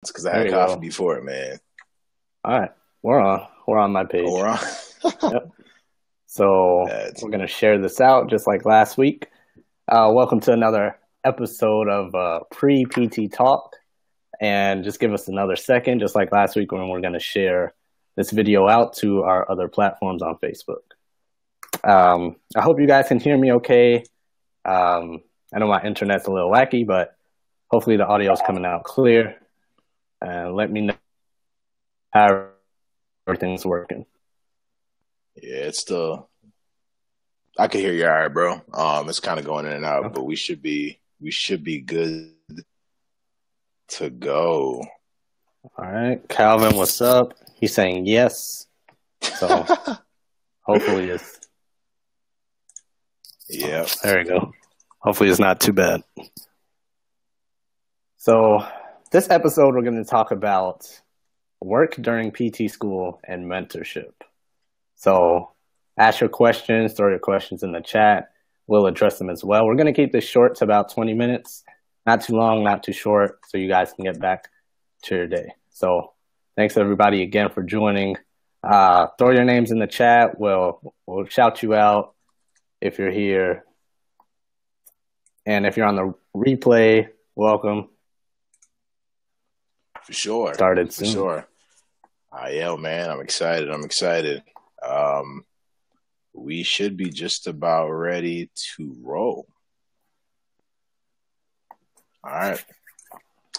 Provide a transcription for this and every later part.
because I There had you coffee go. before it, man. All right. We're on my Oh, page. we're on. Yep. So That's we're gonna share this out just like last week. Welcome to another episode of Pre-PT Talk. And just give us another second, just like last week when we're gonna share this video out to our other platforms on Facebook. I hope you guys can hear me okay. I know my internet's a little wacky, but hopefully the audio is coming out clear. Let me know how everything's working. yeah, it's still. I can hear you all right, bro. It's kind of going in and out, Okay. but we should be good to go. All right. Calvin, what's up? He's saying yes. So hopefully it's Yeah. there we go. Hopefully it's not too bad. So this episode we're going to talk about work during PT school and mentorship. So ask your questions, throw your questions in the chat. We'll address them as well. We're going to keep this short to about 20 minutes. Not too long, not too short, so you guys can get back to your day. So thanks everybody again for joining. Throw your names in the chat. We'll shout you out if you're here. And if you're on the replay, welcome. For sure. Started For soon. sure. Yeah, man. I'm excited. We should be just about ready to roll. All right.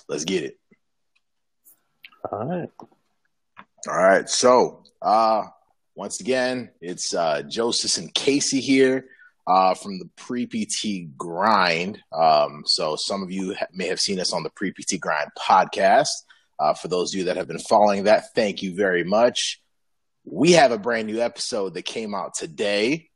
Let's get it. All right. All right. So, once again, it's Joseph and Casey here from the Pre-PT Grind. So some of you may have seen us on the Pre-PT Grind podcast. For those of you that have been following that, thank you very much. We have a brand new episode that came out today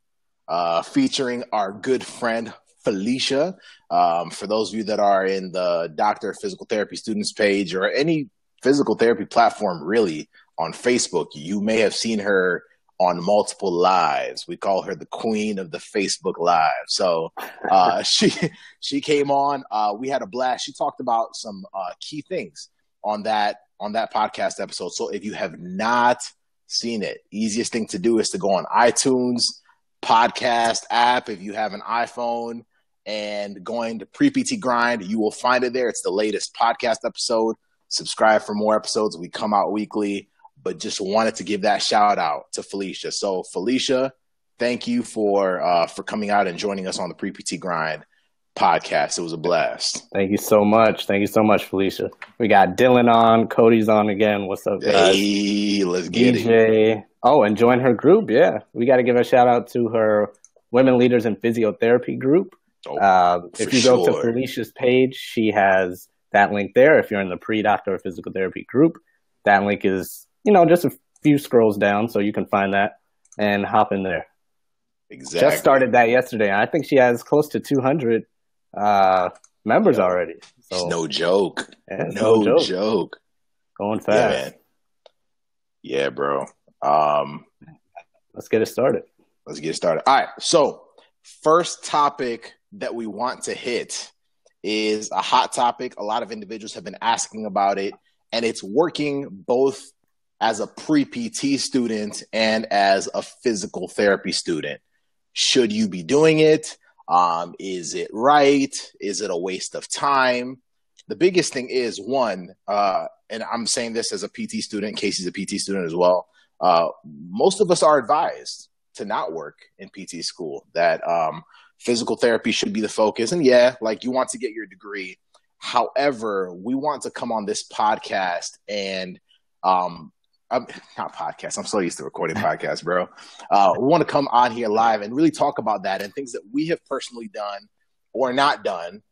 featuring our good friend, Felicia. For those of you that are in the Doctor of Physical Therapy Students page or any physical therapy platform, really, on Facebook, you may have seen her on multiple lives. We call her the queen of the Facebook Live. So she came on. We had a blast. She talked about some key things on that podcast episode. So if you have not seen it, easiest thing to do is to go on iTunes podcast app if you have an iPhone and going to Pre-PT Grind, you will find it there. It's the latest podcast episode. Subscribe for more episodes. We come out weekly, but just wanted to give that shout out to Felicia. So Felicia, thank you for coming out and joining us on the Pre-PT Grind podcast. It was a blast. Thank you so much. Thank you so much, Felicia. We got Dylan on. Cody's on again. What's up, guys? Hey, let's get it. DJ. Oh, and join her group. Yeah. We got to give a shout out to her Women Leaders in Physiotherapy group. If you go to Felicia's page, she has that link there. If you're in the pre-doctor of physical therapy group, that link is, just a few scrolls down, so you can find that and hop in there. Exactly. Just started that yesterday. I think she has close to 200 members already. So it's no joke. Yeah, no joke. Going fast. Yeah, man. Yeah, bro. Let's get it started. All right. So first topic that we want to hit is a hot topic. A lot of individuals have been asking about it, and it's working both as a pre-PT student and as a physical therapy student. Should you be doing it? Is it right? Is it a waste of time? The biggest thing is one, and I'm saying this as a PT student, Casey's a PT student as well. Most of us are advised to not work in PT school, that physical therapy should be the focus. And yeah, like you want to get your degree. However, we want to come on this podcast and not podcast. I'm so used to recording podcasts, bro. We want to come on here live and really talk about that and things that we have personally done or not done,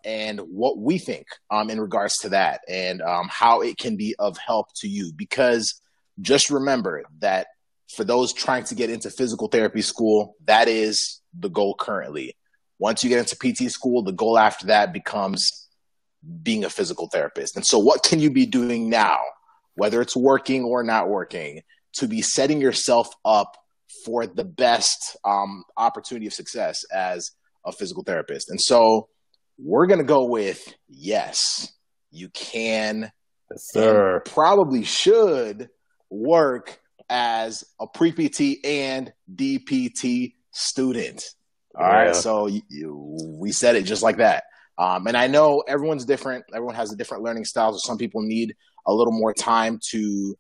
and what we think in regards to that, and how it can be of help to you. Because just remember that for those trying to get into physical therapy school, that is the goal currently. Once you get into PT school, the goal after that becomes being a physical therapist. And so what can you be doing now, whether it's working or not working, to be setting yourself up for the best opportunity of success as a physical therapist? And so we're going to go with, yes, you can Yes, and sir. probably should work as a pre-PT and DPT student. All right. So we said it just like that. And I know everyone's different. Everyone has a different learning style. So some people need a little more time to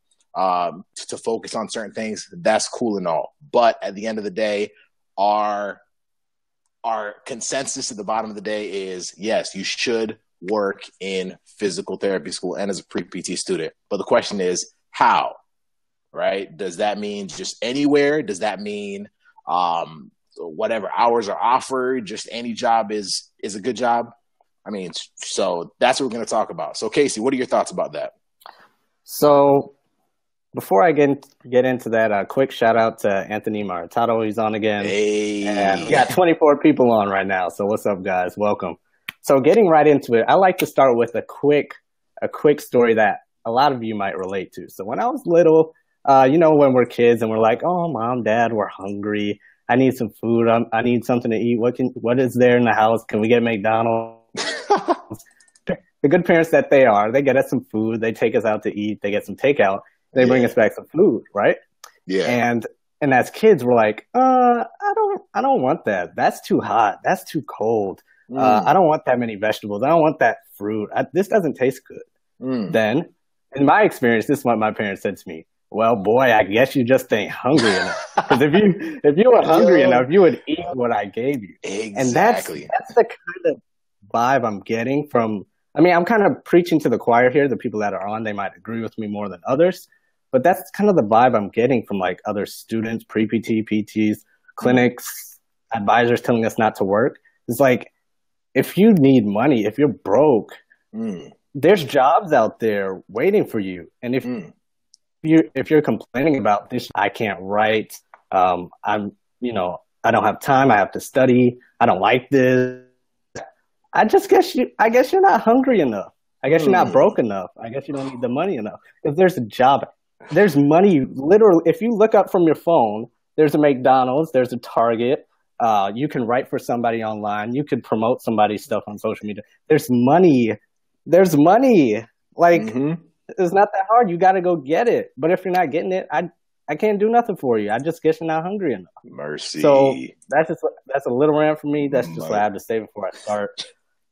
focus on certain things. That's cool and all. But at the end of the day, our consensus at the bottom of the day is, yes, you should work in physical therapy school and as a pre-PT student. But the question is, how? Right? Does that mean just anywhere? Does that mean whatever hours are offered, just any job is a good job? I mean, so that's what we're going to talk about. So, Casey, what are your thoughts about that? So, before I get into that, a quick shout out to Anthony Maritato. He's on again. Hey. And we got 24 people on right now. So, what's up, guys? Welcome. So, getting right into it, I like to start with a quick story that a lot of you might relate to. So, when I was little, when we're kids and we're like, oh, mom, dad, we're hungry. I need some food. I need something to eat. What is there in the house? Can we get McDonald's? The good parents that they are, they get us some food. They take us out to eat. They get some takeout. They bring us back some food, right? Yeah. And as kids, we're like, I don't want that. That's too hot. That's too cold. I don't want that many vegetables. I don't want that fruit. This doesn't taste good. Then, in my experience, this is what my parents said to me. Well, boy, I guess you just ain't hungry enough. Because if you were hungry enough, you would eat what I gave you. Exactly. And that's the kind of vibe I'm getting from. I mean, I'm kind of preaching to the choir here. The people that are on, they might agree with me more than others. But that's kind of the vibe I'm getting from like other students, pre-PT, PTs, clinics, advisors telling us not to work. It's like, if you need money, if you're broke, there's jobs out there waiting for you. And if you're complaining about this, I can't write, I don't have time, I have to study, I don't like this. I guess you're not hungry enough. I guess you're not broke enough. I guess you don't need the money enough. If there's a job, there's money. Literally, if you look up from your phone, there's a McDonald's, there's a Target. You can write for somebody online. You could promote somebody's stuff on social media. There's money. Like, it's not that hard. You got to go get it. But if you're not getting it, I can't do nothing for you. I just guess you're not hungry enough. Mercy. So that's a little rant for me. That's just what I have to say before I start.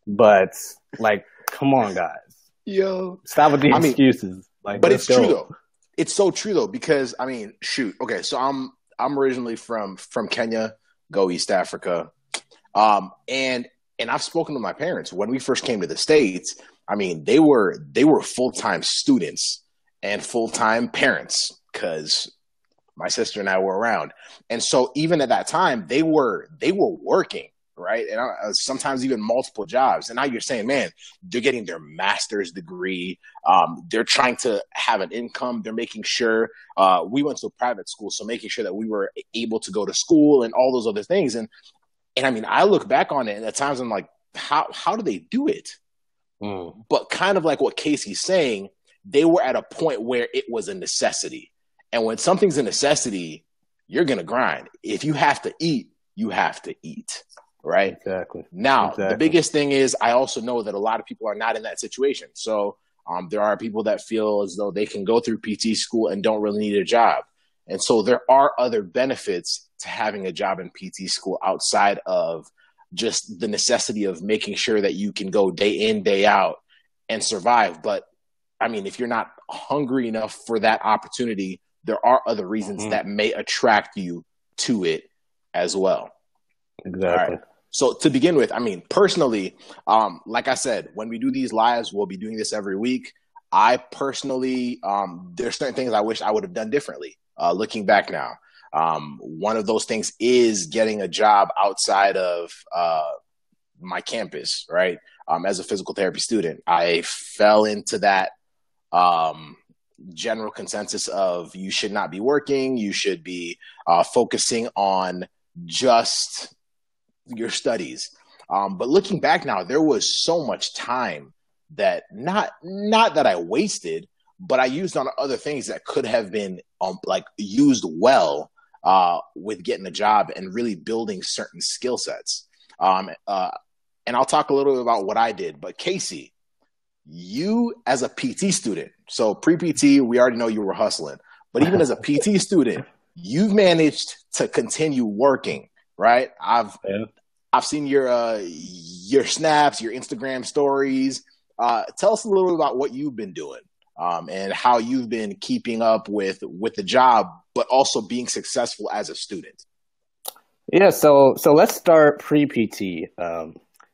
But like, come on, guys. Yo. Stop with the excuses. Like, but it's true though. It's so true though, because I mean, shoot. Okay, so I'm originally from Kenya, go East Africa. And I've spoken to my parents when we first came to the States. I mean, they were full-time students and full-time parents because my sister and I were around. And so even at that time, they were working, right? And sometimes even multiple jobs. And now you're saying, man, they're getting their master's degree. They're trying to have an income. They're making sure we went to a private school, so making sure that we were able to go to school and all those other things. And I mean, I look back on it and at times I'm like, how do they do it? But kind of like what Casey's saying, they were at a point where it was a necessity. And when something's a necessity, you're going to grind. If you have to eat, you have to eat, right? Exactly. Now, the biggest thing is I also know that a lot of people are not in that situation. So there are people that feel as though they can go through PT school and don't really need a job. And so there are other benefits to having a job in PT school outside of just the necessity of making sure that you can go day in, day out and survive. But I mean, if you're not hungry enough for that opportunity, there are other reasons that may attract you to it as well. Exactly. Right. So to begin with, I mean, personally, like I said, when we do these lives, we'll be doing this every week. I personally, there's certain things I wish I would have done differently. Looking back now, one of those things is getting a job outside of my campus, right? As a physical therapy student, I fell into that general consensus of you should not be working. You should be focusing on just your studies. But looking back now, there was so much time that not that I wasted, but I used on other things that could have been used well with getting a job and really building certain skill sets. And I'll talk a little bit about what I did. But Casey, you as a PT student, so pre-PT, we already know you were hustling, but even as a PT student, you've managed to continue working, right? I've seen your snaps, your Instagram stories. Tell us a little bit about what you've been doing, and how you've been keeping up with the job, but also being successful as a student. Yeah, so let's start pre-PT.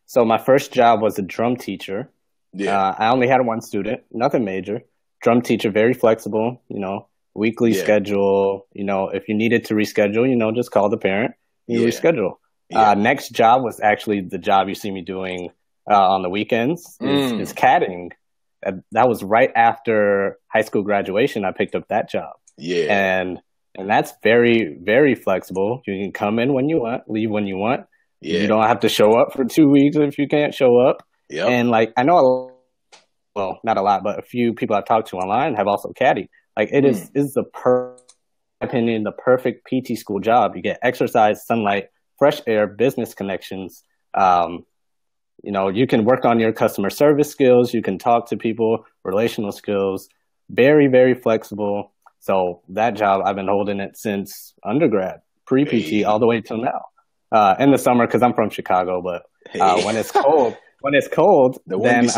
So my first job was a drum teacher. Yeah. I only had one student, nothing major. Drum teacher, very flexible, weekly schedule. If you needed to reschedule, just call the parent, reschedule. Next job was actually the job you see me doing on the weekends is caddying. That was right after high school graduation. I picked up that job. Yeah. And that's very, very flexible. You can come in when you want, leave when you want. Yeah. You don't have to show up for 2 weeks if you can't show up. Yep. And I know not a lot, but a few people I've talked to online have also caddied. It is the perfect PT school job. You get exercise, sunlight, fresh air, business connections. You can work on your customer service skills. You can talk to people, relational skills. Very, very flexible. So that job, I've been holding it since undergrad, pre-PT, all the way till now. In the summer, because I'm from Chicago, but when it's cold, then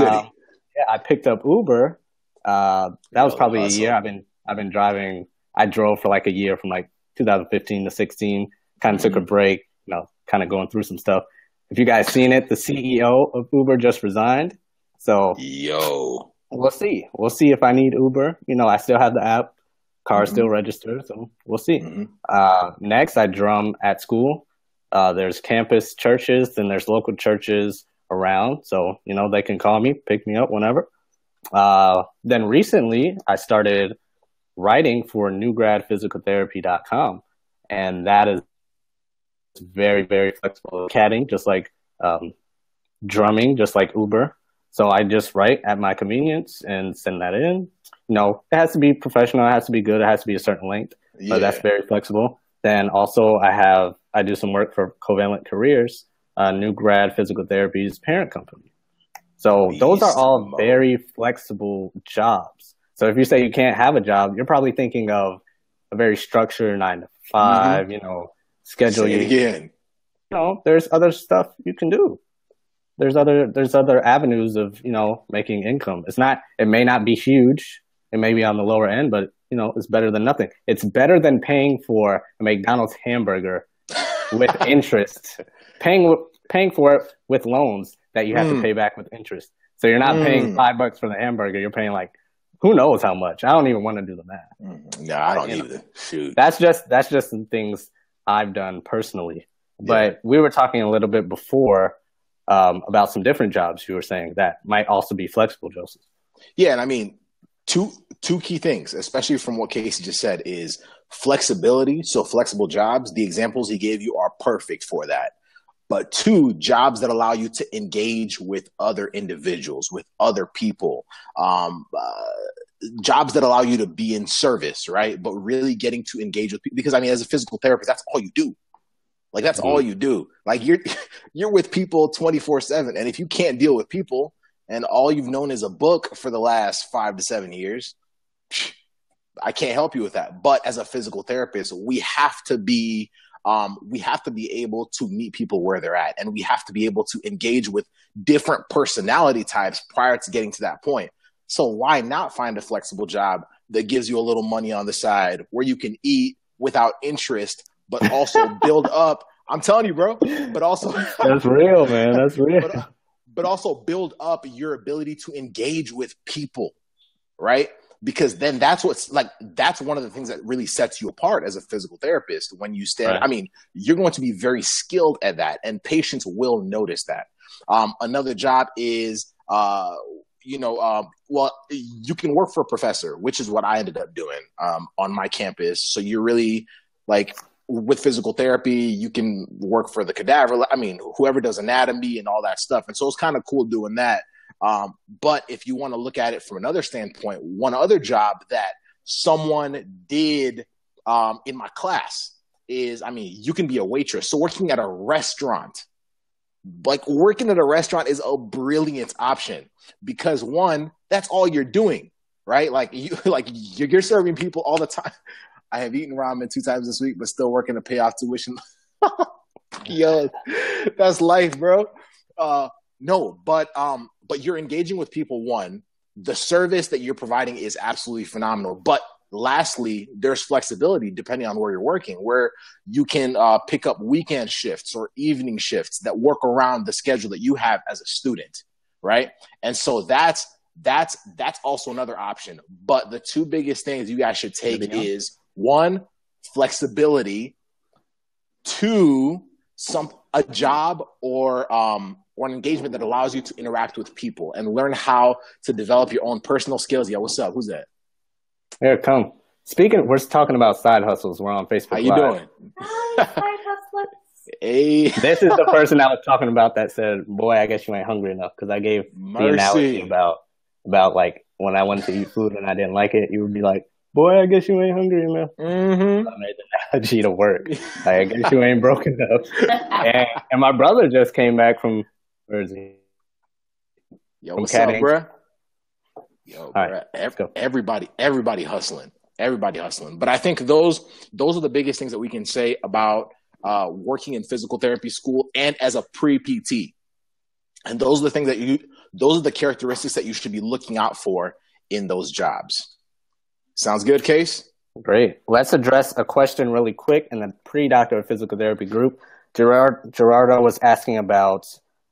I picked up Uber. That was probably a year. I've been driving. I drove for a year from 2015 to 16. Kind of took a break, kind of going through some stuff. If you guys seen it, the CEO of Uber just resigned. So we'll see. We'll see if I need Uber. I still have the app. Car still registered, so we'll see. Next, I drum at school. There's campus churches, then there's local churches around. So, they can call me, pick me up whenever. Then recently, I started writing for newgradphysicaltherapy.com. And that is very, very flexible. Caddying, just like drumming, just like Uber. So I just write at my convenience and send that in. It has to be professional. It has to be good. It has to be a certain length. But that's very flexible. Then also I do some work for Covalent Careers, New Grad Physical Therapy's parent company. So those are all very flexible jobs. So if you say you can't have a job, you're probably thinking of a very structured 9 to 5, schedule. Say it again. There's other stuff you can do. There's other avenues of, making income. It may not be huge. It may be on the lower end, but it's better than nothing. It's better than paying for a McDonald's hamburger with interest, paying for it with loans that you have to pay back with interest. So you're not paying $5 for the hamburger. You're paying who knows how much. I don't even want to do the math. No, I don't either. Shoot. That's just some things I've done personally. But we were talking a little bit before about some different jobs you were saying that might also be flexible, Joseph. Yeah, and I mean, two key things, especially from what Casey just said, is flexibility. So flexible jobs, the examples he gave you are perfect for that. But 2, jobs that allow you to engage with other individuals, with other people, jobs that allow you to be in service, right? But really getting to engage with people, because as a physical therapist, that's all you do. That's all you do. You're with people 24/7. And if you can't deal with people and all you've known is a book for the last 5 to 7 years, I can't help you with that. But as a physical therapist, we have to be able to meet people where they're at. And we have to be able to engage with different personality types prior to getting to that point. So why not find a flexible job that gives you a little money on the side where you can eat without interest, but also build up. I'm telling you, bro. But also that's real, man. That's real. But also build up your ability to engage with people, right? Because then that's one of the things that really sets you apart as a physical therapist. When you stand, right. You're going to be very skilled at that, and patients will notice that. Another job is, you can work for a professor, which is what I ended up doing on my campus. So you're really with physical therapy, you can work for the cadaver. Whoever does anatomy and all that stuff. And so it's kind of cool doing that. But if you want to look at it from another standpoint, one other job that someone did in my class is, you can be a waitress. So working at a restaurant, like working at a restaurant is a brilliant option because one, that's all you're doing, right? You're serving people all the time. I have eaten ramen 2 times this week, but still working to pay off tuition. Yo, that's life, bro. No, but you're engaging with people. One, the service that you're providing is absolutely phenomenal. But lastly, there's flexibility depending on where you're working, where you can pick up weekend shifts or evening shifts that work around the schedule that you have as a student, right? And so that's also another option. But the two biggest things you guys should take is one, flexibility, two, a job or an engagement that allows you to interact with people and learn how to develop your own personal skills. Yeah, what's up? Who's that? Here, come. We're talking about side hustles. We're on Facebook. How you Live. doing? Hi, side hustlers. Hey. This is the person I was talking about that said, "Boy, I guess you ain't hungry enough." Because I gave the analogy about like when I went to eat food and I didn't like it, you would be like, "Boy, I guess you ain't hungry enough." Mm-hmm. I made the analogy to work. Like, I guess you ain't broke enough. and my brother just came back from, where is he? Yo, what's up, bro? Yo, right, everybody hustling. Everybody hustling. But I think those are the biggest things that we can say about working in physical therapy school and as a pre-PT. And those are the things those are the characteristics that you should be looking out for in those jobs. Sounds good, Case? Great. Let's address a question really quick in the pre-doctor of physical therapy group. Gerardo was asking about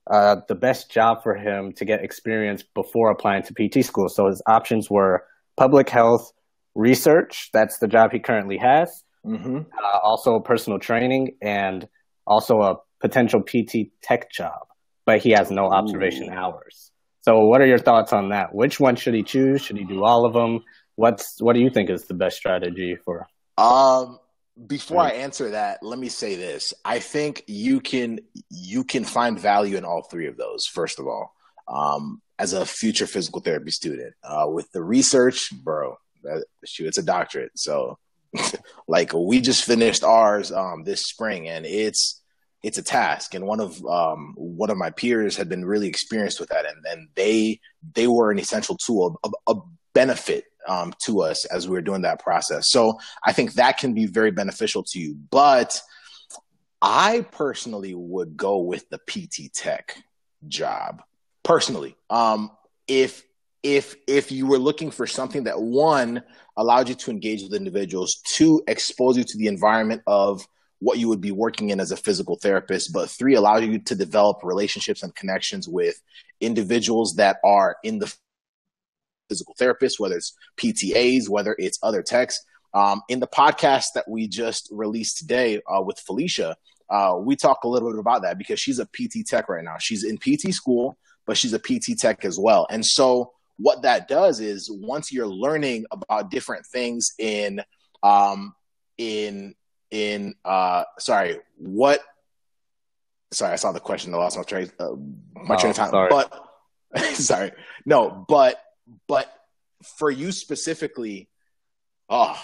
the best job for him to get experience before applying to PT school. So his options were public health research. That's the job he currently has. Mm-hmm. Also personal training and also a potential PT tech job, but he has no observation hours. So what are your thoughts on that? Which one should he choose? Should he do all of them? What do you think is the best strategy for? Before I answer that, let me say this. I think you can find value in all three of those, first of all, as a future physical therapy student. With the research, bro, it's a doctorate. So like we just finished ours this spring, and it's a task. And one of my peers had been really experienced with that, and they were an essential tool, a benefit to us as we were doing that process. So I think that can be very beneficial to you. But I personally would go with the PT Tech job. Personally, if you were looking for something that, one, allowed you to engage with individuals, two, expose you to the environment of what you would be working in as a physical therapist, but three, allow you to develop relationships and connections with individuals that are in the physical therapists, whether it's PTAs, whether it's other techs. In the podcast that we just released today with Felicia, we talk a little bit about that because she's a PT tech right now. She's in PT school, but she's a PT tech as well. And so what that does is once you're learning about different things sorry, I saw the question. I lost my train of time. Sorry. But sorry. No, but for you specifically, I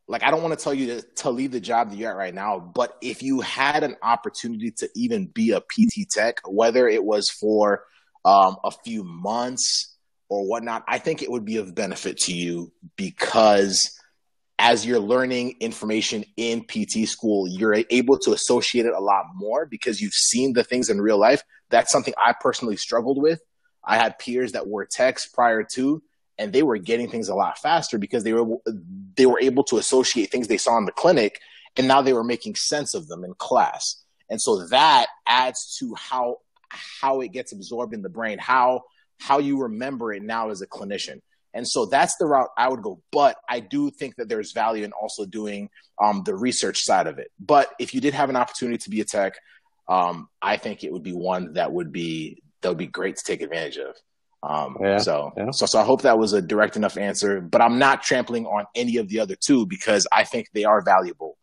don't want to tell you to leave the job that you're at right now, but if you had an opportunity to even be a PT tech, whether it was for a few months or whatnot, I think it would be of benefit to you because as you're learning information in PT school, you're able to associate it a lot more because you've seen the things in real life. That's something I personally struggled with. I had peers that were techs prior to, and they were getting things a lot faster because they were able to associate things they saw in the clinic, and now they were making sense of them in class. And so that adds to how it gets absorbed in the brain, how you remember it now as a clinician. And so that's the route I would go. But I do think that there's value in also doing the research side of it. But if you did have an opportunity to be a tech, I think it would be one that would be great to take advantage of. So I hope that was a direct enough answer, but I'm not trampling on any of the other two because I think they are valuable.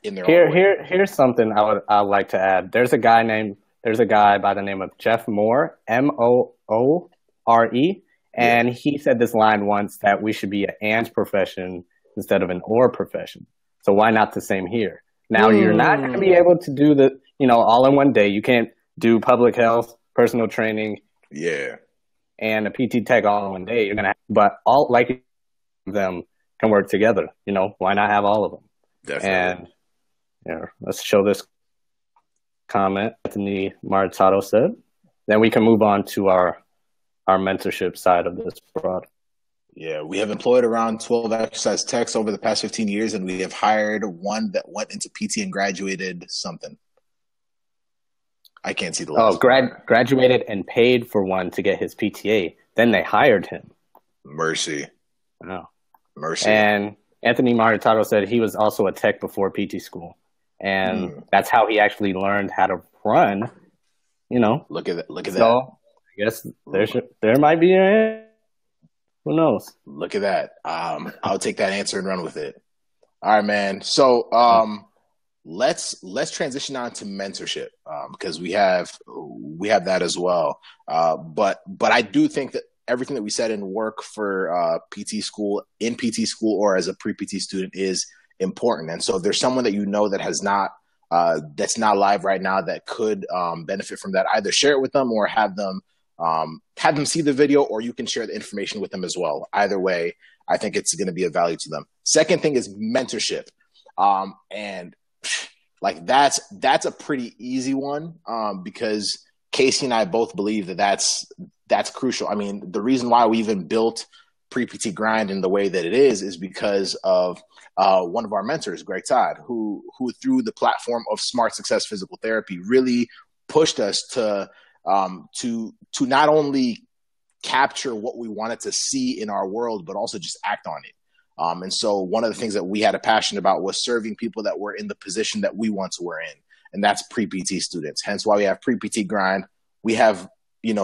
In their own way. Here's something I'd like to add. There's a guy by the name of Jeff Moore, Moore, and he said this line once that we should be an and profession instead of an or profession. So why not the same here? Now you're not going to be able to do all in one day. You can't do public health, personal training, Yeah, and a PT Tech all in one day. You're gonna, but all like them can work together. Why not have all of them? definitely. And let's show this comment Anthony Maritato said. Then we can move on to our mentorship side of this product. Yeah, we have employed around 12 exercise techs over the past 15 years, and we have hired one that went into PT and graduated something. I can't see the last graduated and paid for one to get his PTA. Then they hired him. Mercy. Wow. Mercy. And Anthony Maritato said he was also a tech before PT school. And that's how he actually learned how to run, Look at that. Look at so, that. I guess there might be an who knows? Look at that. I'll take that answer and run with it. All right, man. So let's transition on to mentorship because we have that as well. But I do think that everything that we said in work for PT school, or as a pre-PT student is important. And so if there's someone that that has not that's not live right now that could benefit from that, either share it with them or have them see the video, or you can share the information with them as well. Either way, I think it's going to be of value to them. Second thing is mentorship. And like that's a pretty easy one because Casey and I both believe that that's crucial. I mean, the reason why we even built Pre-PT Grind in the way that it is because of one of our mentors, Greg Todd, who through the platform of Smart Success Physical Therapy really pushed us to not only capture what we wanted to see in our world, but also just act on it. And so one of the things that we had a passion about was serving people that were in the position that we once were in, and that's pre-PT students. Hence why we have Pre-PT Grind. We have,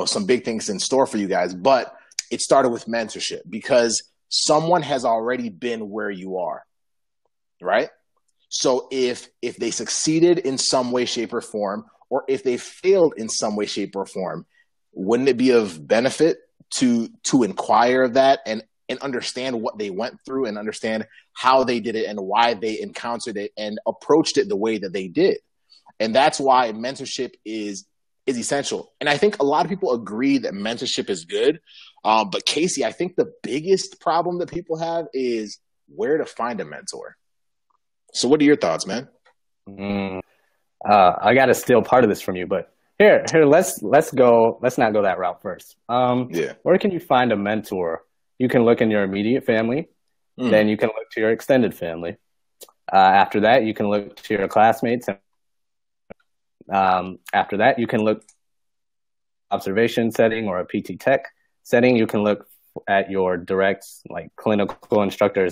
some big things in store for you guys, but it started with mentorship because someone has already been where you are, right? So if they succeeded in some way, shape, or form, or if they failed in some way, shape, or form, wouldn't it be of benefit to inquire of that and understand what they went through and understand how they did it and why they encountered it and approached it the way that they did? And that's why mentorship is essential. And I think a lot of people agree that mentorship is good. But Casey, I think the biggest problem that people have is where to find a mentor. So what are your thoughts, man? I got to steal part of this from you, but here, let's not go that route first. Where can you find a mentor? You can look in your immediate family, then you can look to your extended family. After that, you can look to your classmates. After that, you can look observation setting or a PT Tech setting. You can look at your direct, clinical instructor.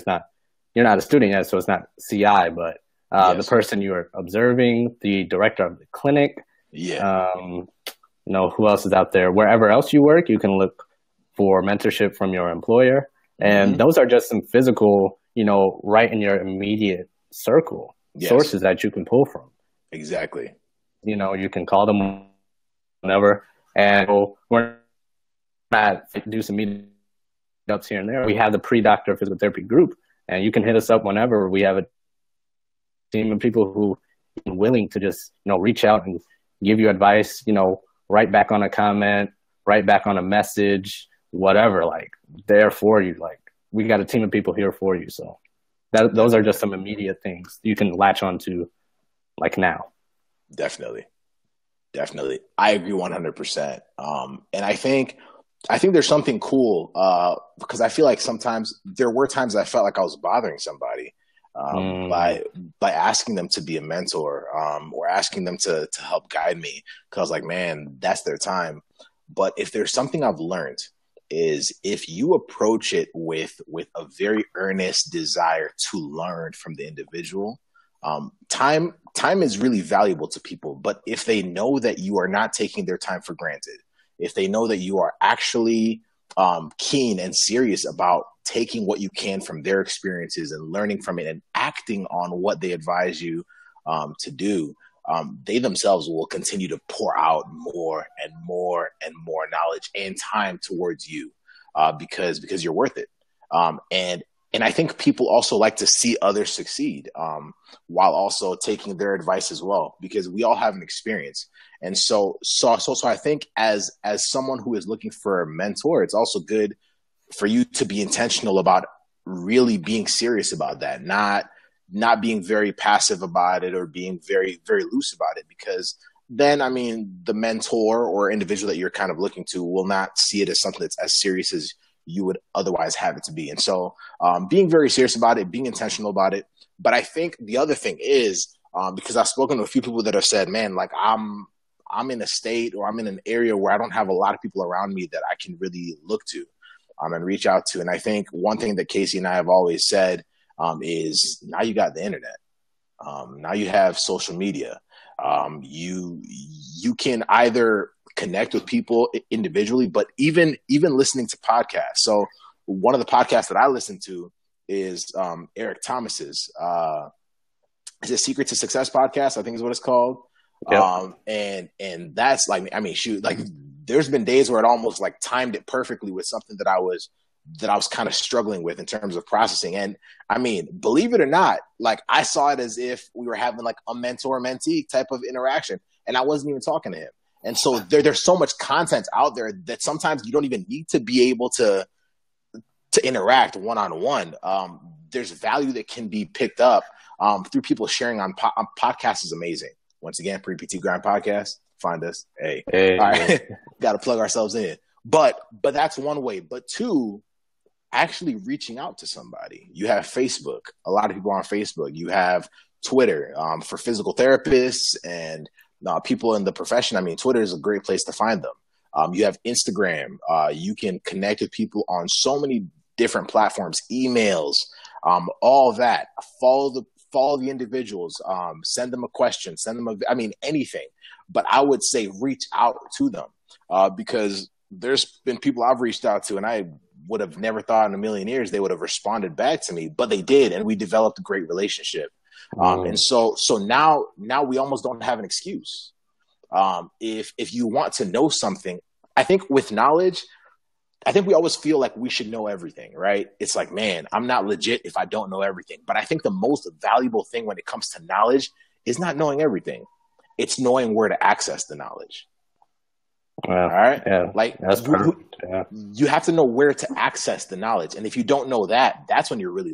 You're not a student yet, so it's not CI, but the person you're observing, the director of the clinic. Who else is out there? Wherever else you work, you can look for mentorship from your employer. And those are just some physical, right in your immediate circle sources that you can pull from. Exactly. You can call them whenever. And we're not do some meetups here and there. We have the pre-doctor physical therapy group, and you can hit us up whenever. We have a team of people who are willing to just, reach out and give you advice, write back on a comment, write back on a message, whatever, there for you. We got a team of people here for you. So those are just some immediate things you can latch onto now. Definitely. I agree 100%. And I think there's something cool because I feel like sometimes there were times I felt like I was bothering somebody by asking them to be a mentor or asking them to help guide me, because I was like, man, that's their time. But if there's something I've learned is if you approach it with a very earnest desire to learn from the individual, time is really valuable to people. But if they know that you are not taking their time for granted, if they know that you are actually keen and serious about taking what you can from their experiences and learning from it and acting on what they advise you to do, they themselves will continue to pour out more and more and more knowledge and time towards you because you're worth it. And And I think people also like to see others succeed, while also taking their advice as well, because we all have an experience. And so I think as someone who is looking for a mentor, it's also good for you to be intentional about really being serious about that, not being very passive about it or being very, very loose about it, because then, I mean, the mentor or individual that you're kind of looking to will not see it as something that's as serious as you would otherwise have it to be. And so being very serious about it, being intentional about it. But I think the other thing is, because I've spoken to a few people that have said, man, like I'm in a state or I'm in an area where I don't have a lot of people around me that I can really look to and reach out to. And I think one thing that Casey and I have always said is now you got the internet. Now you have social media. You can either connect with people individually, but even listening to podcasts. So one of the podcasts that I listen to is Eric Thomas's is it Secret to Success podcast, I think is what it's called. Yep. And that's like, I mean, shoot, like there's been days where it almost like timed it perfectly with something that I was kind of struggling with in terms of processing. And I mean, believe it or not, like I saw it as if we were having like a mentor-mentee type of interaction, and I wasn't even talking to him. And so there's so much content out there that sometimes you don't even need to be able to interact one-on-one. There's value that can be picked up through people sharing on podcasts is amazing. Once again, Pre-PT Grind Podcast, find us. Hey. All right. Got to plug ourselves in. But that's one way. But two, actually reaching out to somebody. You have Facebook. A lot of people on Facebook. You have Twitter for physical therapists and people in the profession. I mean, Twitter is a great place to find them. You have Instagram. You can connect with people on so many different platforms, emails, all that. Follow the individuals, send them a question, anything. But I would say reach out to them because there's been people I've reached out to and I would have never thought in a million years they would have responded back to me, but they did. And we developed a great relationship. And so now we almost don't have an excuse. If you want to know something, I think with knowledge, I think we always feel like we should know everything, right? It's like, man, I'm not legit if I don't know everything. But I think the most valuable thing when it comes to knowledge is not knowing everything. It's knowing where to access the knowledge. Well, all right. Yeah, like that's perfect. Yeah. You have to know where to access the knowledge. And if you don't know that, that's when you're really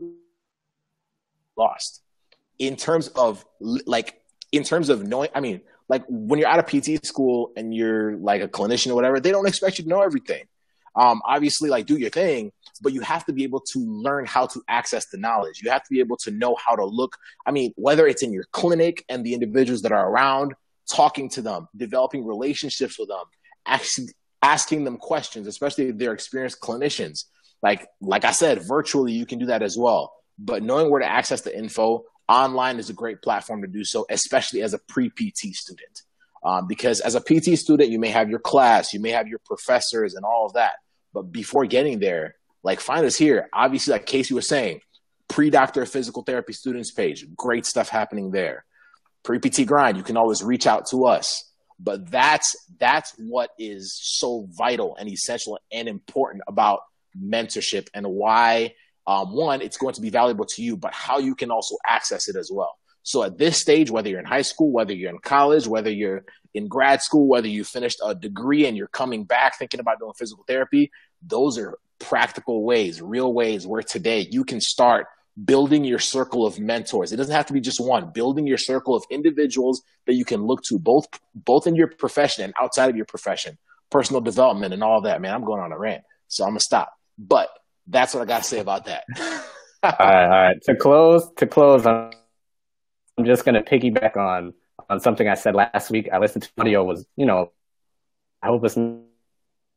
lost. In terms of knowing, I mean, like when you're out of PT school and you're like a clinician or whatever, they don't expect you to know everything. Obviously, like do your thing, but you have to be able to learn how to access the knowledge. You have to be able to know how to look. I mean, whether it's in your clinic and the individuals that are around, talking to them, developing relationships with them, actually asking them questions, especially if they're experienced clinicians. Like I said, virtually, you can do that as well. But knowing where to access the info online is a great platform to do so, especially as a pre-PT student. Because as a PT student, you may have your class, you may have your professors and all of that. But before getting there, like find us here. Obviously, like Casey was saying, pre-doctor of physical therapy students page, great stuff happening there. Pre-PT Grind, you can always reach out to us. But that's what is so vital and essential and important about mentorship and why, one, it's going to be valuable to you, but how you can also access it as well. So at this stage, whether you're in high school, whether you're in college, whether you're in grad school, whether you finished a degree and you're coming back thinking about doing physical therapy, those are practical ways, real ways where today you can start building your circle of mentors. It doesn't have to be just one. Building your circle of individuals that you can look to both in your profession and outside of your profession, personal development and all that. Man, I'm going on a rant, so I'm going to stop. But that's what I got to say about that. All right. To close, I'm just going to piggyback on something I said last week. I listened to the audio was, I hope it's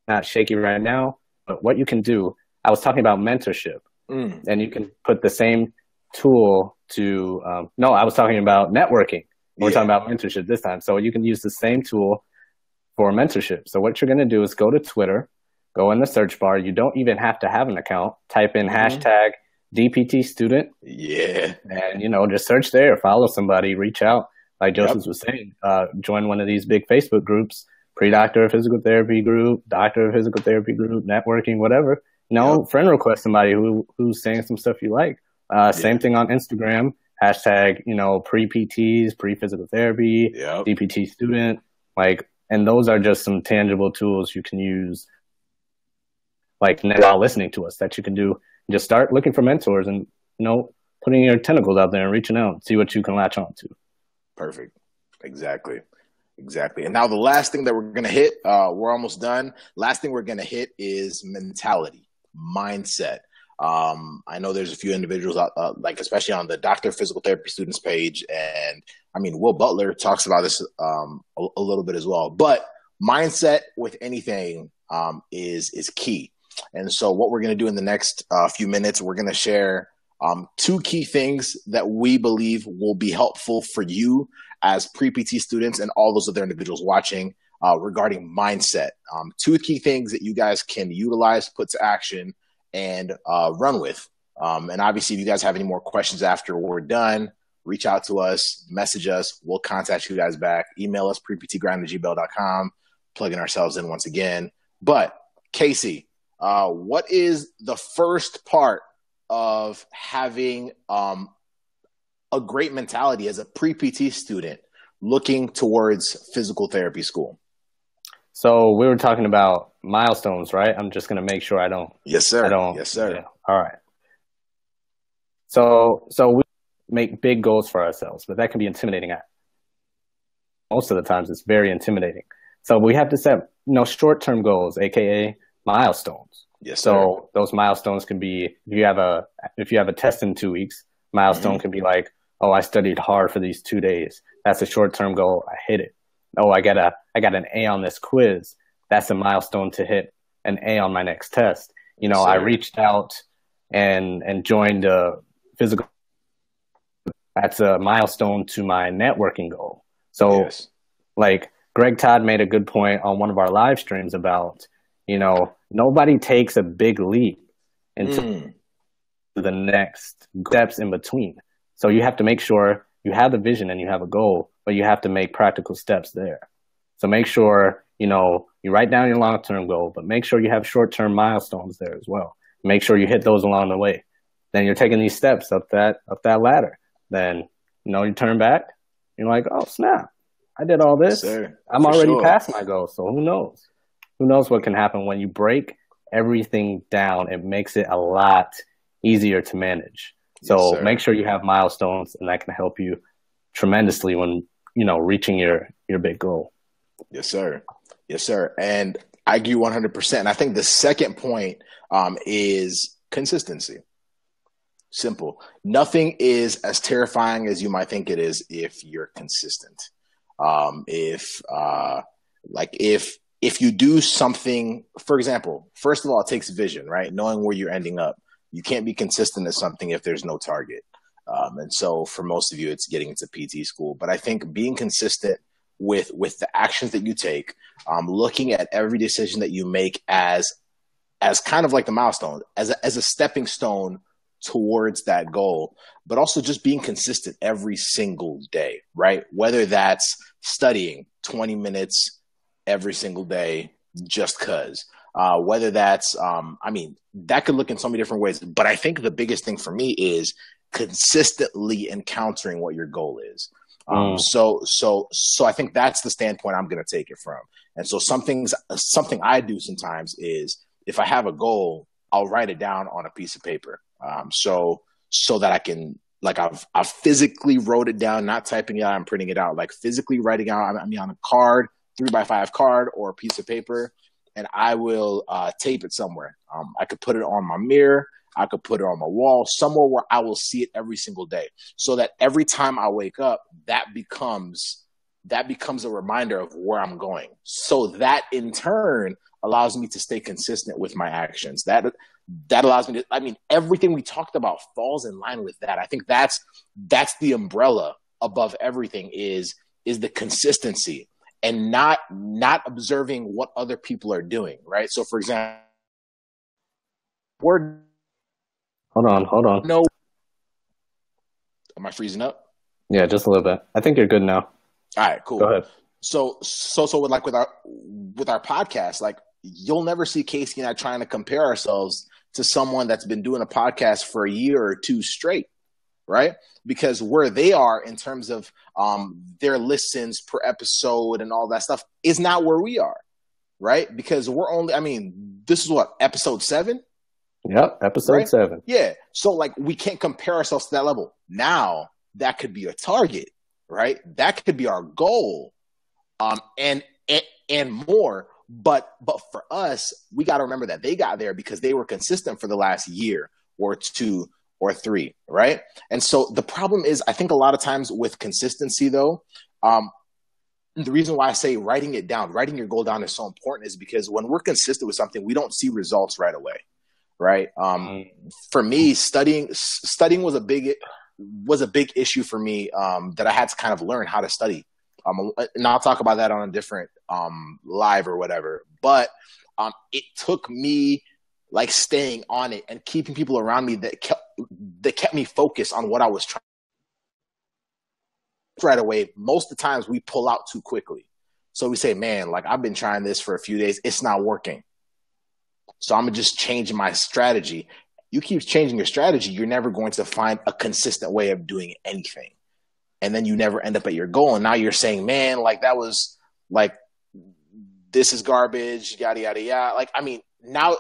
not shaky right now, but what you can do, I was talking about mentorship, and you can put the same tool to, I was talking about networking. We're talking about mentorship this time. So you can use the same tool for mentorship. So what you're going to do is go to Twitter, go in the search bar. You don't even have to have an account. Type in hashtag DPT student. Yeah. And, just search there, follow somebody, reach out. Like Joseph was saying, join one of these big Facebook groups, pre-doctor of physical therapy group, doctor of physical therapy group, networking, whatever. friend request somebody who's saying some stuff you like. Same thing on Instagram. Hashtag, pre-PTs, pre-physical therapy, DPT student. And those are just some tangible tools you can use, while listening to us, that you can do. Just start looking for mentors and, putting your tentacles out there and reaching out, see what you can latch on to. Perfect. Exactly. And now the last thing that we're going to hit, we're almost done. Last thing we're going to hit is mentality, mindset. I know there's a few individuals, especially on the Dr. Physical Therapy Students page. And Will Butler talks about this a little bit as well. But mindset with anything is key. And so what we're going to do in the next few minutes, we're going to share two key things that we believe will be helpful for you as pre-PT students and all those other individuals watching regarding mindset. Two key things that you guys can utilize, put to action, and run with. And obviously, if you guys have any more questions after we're done, reach out to us, message us. We'll contact you guys back. Email us, preptgrind@gmail.com, plugging ourselves in once again. But Casey, what is the first part of having a great mentality as a pre-PT student looking towards physical therapy school? So we were talking about milestones, right? I'm just going to make sure I don't. Yes, sir. Yes, sir. Yeah. All right. So we make big goals for ourselves, but that can be intimidating. Most of the times it's very intimidating. So we have to set, short-term goals, AKA milestones. Yes, sir. So those milestones can be, if you have a test in 2 weeks, milestone can be like, oh, I studied hard for these 2 days. That's a short-term goal. I hit it. Oh, I got an A on this quiz. That's a milestone to hit an A on my next test. I reached out and joined a physical. That's a milestone to my networking goal. So Greg Todd made a good point on one of our live streams about, nobody takes a big leap into the next steps in between. So you have to make sure you have the vision and you have a goal, but you have to make practical steps there. So make sure, you write down your long-term goal, but make sure you have short-term milestones there as well. Make sure you hit those along the way. Then you're taking these steps up that ladder. Then, you turn back, you're like, oh, snap. I did all this. Yes, I'm already past my goal. So who knows? Who knows what can happen when you break everything down? It makes it a lot easier to manage. So make sure you have milestones, and that can help you tremendously when, reaching your big goal. Yes, sir. Yes, sir. And I agree 100%. And I think the second point is consistency. Simple. Nothing is as terrifying as you might think it is if you're consistent. If you do something, for example, first of all, it takes vision, right? Knowing where you're ending up. You can't be consistent at something if there's no target. And so for most of you, it's getting into PT school. But I think being consistent with the actions that you take, looking at every decision that you make as kind of like the milestone, as a stepping stone towards that goal, but also just being consistent every single day, right? Whether that's studying 20 minutes every single day just because. Whether that's, that could look in so many different ways. But I think the biggest thing for me is consistently encountering what your goal is. So I think that's the standpoint I'm going to take it from. And so something I do sometimes is if I have a goal, I'll write it down on a piece of paper. So that I can, I've physically wrote it down, not typing it out and printing it out, physically writing out, on a card, 3x5 card or a piece of paper. And I will tape it somewhere. I could put it on my mirror. I could put it on my wall, somewhere where I will see it every single day, so that every time I wake up, that becomes a reminder of where I'm going. So that in turn allows me to stay consistent with my actions. That allows me to, everything we talked about falls in line with that. I think that's the umbrella above everything is the consistency. And not observing what other people are doing, right? So, for example, Hold on. No. Am I freezing up? Yeah, just a little bit. I think you're good now. All right, cool. Go ahead. So with our podcast, you'll never see Casey and I trying to compare ourselves to someone that's been doing a podcast for a year or two straight, right? Because where they are in terms of their listens per episode and all that stuff is not where we are, right? Because we're only, I mean, this is what, episode 7? Yep, episode right? 7. Yeah. So like we can't compare ourselves to that level. Now that could be a target, right? That could be our goal. And more. But for us, we got to remember that they got there because they were consistent for the last year or 2 or 3, right? And so the problem is, I think a lot of times with consistency, though, the reason why I say writing it down, writing your goal down is so important is because when we're consistent with something, we don't see results right away, right? For me, studying was a big issue for me that I had to kind of learn how to study. And I'll talk about that on a different live or whatever. But it took me like staying on it and keeping people around me that kept me focused on what I was trying right away. Most of the times we pull out too quickly. So we say, man, like I've been trying this for a few days. It's not working. So I'm going to just change my strategy. You keep changing your strategy, you're never going to find a consistent way of doing anything. And then you never end up at your goal. And now you're saying, man, like that was like, this is garbage, yada, yada, yada. Like, I mean, now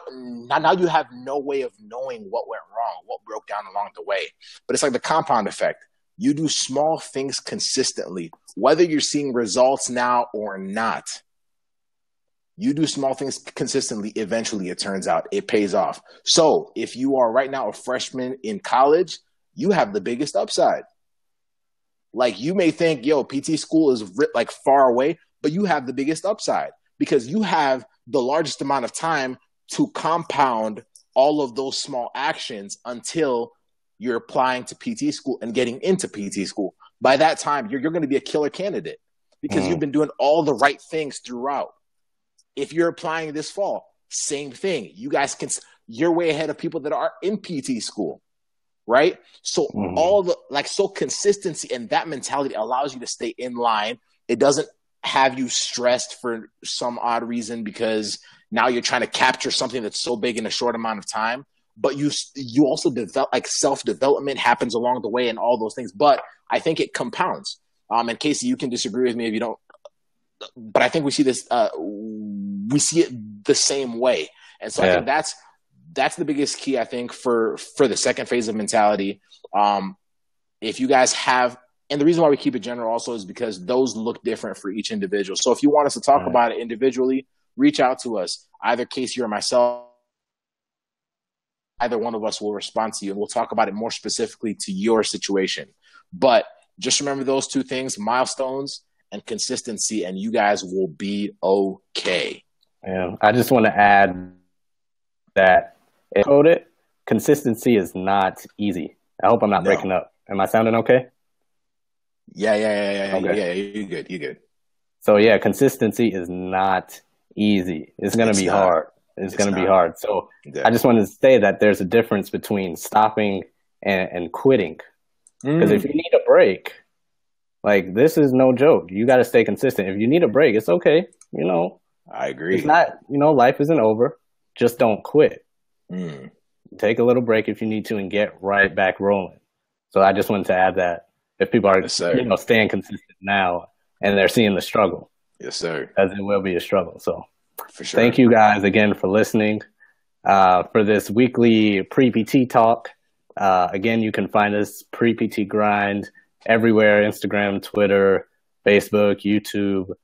you have no way of knowing what went wrong, what broke down along the way. But it's like the compound effect. You do small things consistently, whether you're seeing results now or not. You do small things consistently, eventually it turns out it pays off. So if you are right now a freshman in college, you have the biggest upside. Like you may think, yo, PT school is like far away, but you have the biggest upside because you have the largest amount of time to compound all of those small actions until you're applying to PT school and getting into PT school. By that time, you're going to be a killer candidate because you've been doing all the right things throughout. If you're applying this fall, same thing. You guys you're way ahead of people that are in PT school, right? So so consistency and that mentality allows you to stay in line. It doesn't have you stressed for some odd reason because now you're trying to capture something that's so big in a short amount of time. But you also develop, like self-development happens along the way and all those things. But I think it compounds. And Casey, you can disagree with me if you don't. But I think we see this. We see it the same way, and so I think that's the biggest key. I think for the second phase of mentality. If you guys have, and the reason why we keep it general also is because those look different for each individual. So if you want us to talk about it individually, reach out to us. Either Casey or myself. Either one of us will respond to you, and we'll talk about it more specifically to your situation. But just remember those two things: milestones and consistency, and you guys will be okay. Yeah, I just want to add that consistency is not easy. I hope I'm not breaking up. Am I sounding okay? Yeah. Okay. Yeah, you're good. So yeah, consistency is not easy. It's going to be hard. It's going to be hard. So I just wanted to say that there's a difference between stopping and quitting. Because if you need a break, like, this is no joke. You got to stay consistent. If you need a break, it's okay. You know, I agree. It's not, life isn't over. Just don't quit. Take a little break if you need to and get right back rolling. So I just wanted to add that if people are, staying consistent now and they're seeing the struggle. Yes, sir. As it will be a struggle. So for sure. Thank you guys again for listening for this weekly pre-PT talk. Again, you can find us pre-PT Grind everywhere: Instagram, Twitter, Facebook, YouTube.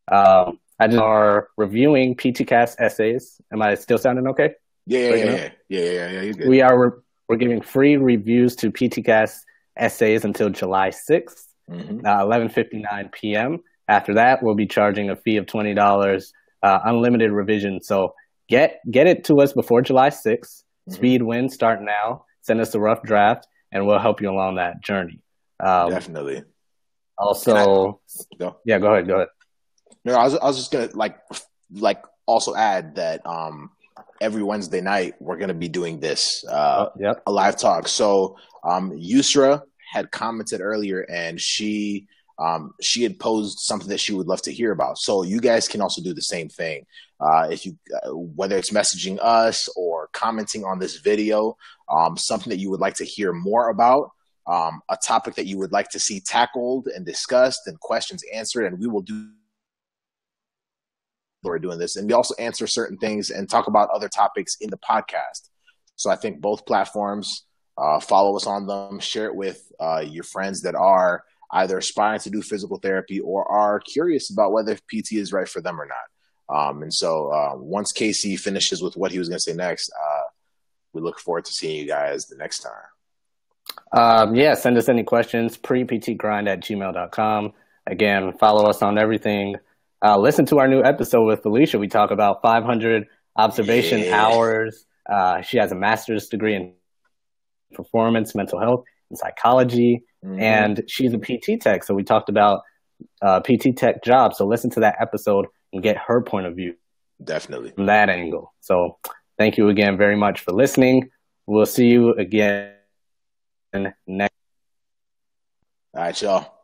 I just are reviewing PTcast essays. Am I still sounding okay? Yeah. You're good. We're giving free reviews to PTcast essays until July 6th, 11:59 p.m. After that, we'll be charging a fee of $20, unlimited revision. So get it to us before July 6th. Speed win, start now. Send us a rough draft, and we'll help you along that journey. Definitely. Also, go ahead. No, I was just gonna like also add that every Wednesday night we're gonna be doing this a live talk. So Yusra had commented earlier, and she had posed something that she would love to hear about. So you guys can also do the same thing. If you whether it's messaging us or commenting on this video, something that you would like to hear more about, a topic that you would like to see tackled and discussed and questions answered, and we will do. We're doing this, and we also answer certain things and talk about other topics in the podcast. So I think both platforms, follow us on them, share it with your friends that are either aspiring to do physical therapy or are curious about whether PT is right for them or not. And so once Casey finishes with what he was going to say next, we look forward to seeing you guys the next time. Yeah, send us any questions, preptgrind@gmail.com. Again, follow us on everything. Listen to our new episode with Felicia. We talk about 500 observation hours. She has a master's degree in performance, mental health, and psychology. And she's a PT tech. So we talked about PT tech jobs. So listen to that episode and get her point of view. Definitely. From that angle. So thank you again very much for listening. We'll see you again next. All right, y'all.